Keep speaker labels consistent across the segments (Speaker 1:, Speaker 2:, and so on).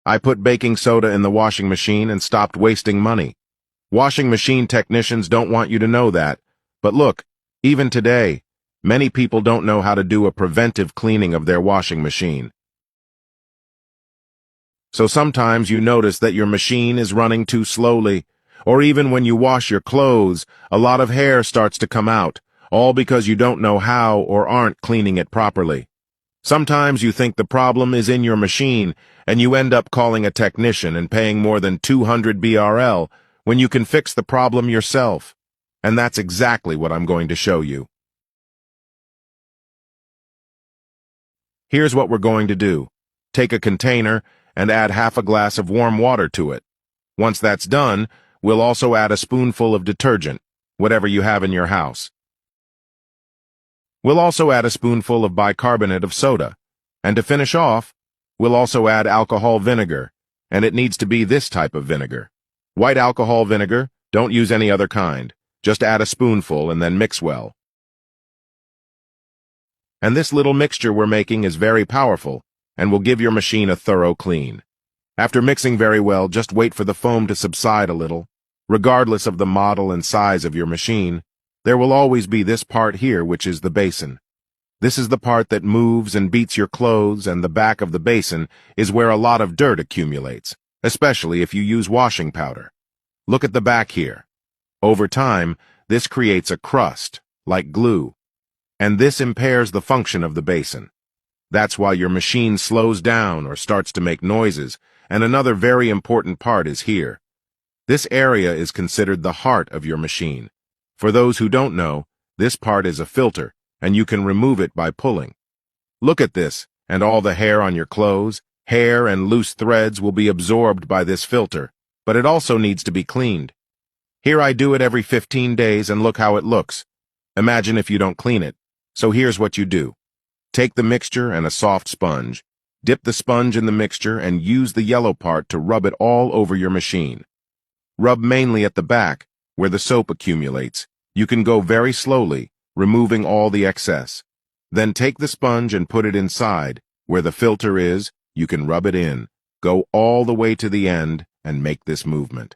Speaker 1: I put baking soda in the washing machine and stopped wasting money. Washing machine technicians don't want you to know that. But look, even today, many people don't know how to do a preventive cleaning of their washing machine. So sometimes you notice that your machine is running too slowly, or even when you wash your clothes, a lot of hair starts to come out, all because you don't know how or aren't cleaning it properly. Sometimes you think the problem is in your machine, and you end up calling a technician and paying more than 200 BRL when you can fix the problem yourself. And that's exactly what I'm going to show you. Here's what we're going to do. Take a container and add half a glass of warm water to it. Once that's done, we'll also add a spoonful of detergent, whatever you have in your house. We'll also add a spoonful of bicarbonate of soda. And to finish off, we'll also add alcohol vinegar, and it needs to be this type of vinegar. White alcohol vinegar, don't use any other kind. Just add a spoonful and then mix well. And this little mixture we're making is very powerful and will give your machine a thorough clean. After mixing very well, just wait for the foam to subside a little. Regardless of the model and size of your machine, there will always be this part here, which is the basin. This is the part that moves and beats your clothes, and the back of the basin is where a lot of dirt accumulates, especially if you use washing powder. Look at the back here. Over time, this creates a crust, like glue, and this impairs the function of the basin. That's why your machine slows down or starts to make noises, and another very important part is here. This area is considered the heart of your machine. For those who don't know, this part is a filter, and you can remove it by pulling. Look at this, and all the hair on your clothes, hair and loose threads will be absorbed by this filter, but it also needs to be cleaned. Here I do it every 15 days and look how it looks. Imagine if you don't clean it. So here's what you do. Take the mixture and a soft sponge. Dip the sponge in the mixture and use the yellow part to rub it all over your machine. Rub mainly at the back, where the soap accumulates. You can go very slowly, removing all the excess. Then take the sponge and put it inside. Where the filter is, you can rub it in. Go all the way to the end and make this movement.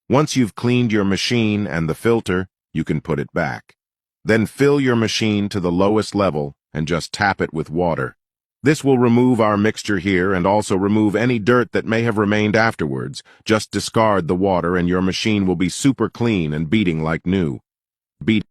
Speaker 1: Once you've cleaned your machine and the filter, you can put it back. Then fill your machine to the lowest level and just tap it with water. This will remove our mixture here and also remove any dirt that may have remained afterwards. Just discard the water and your machine will be super clean and beating like new. Beat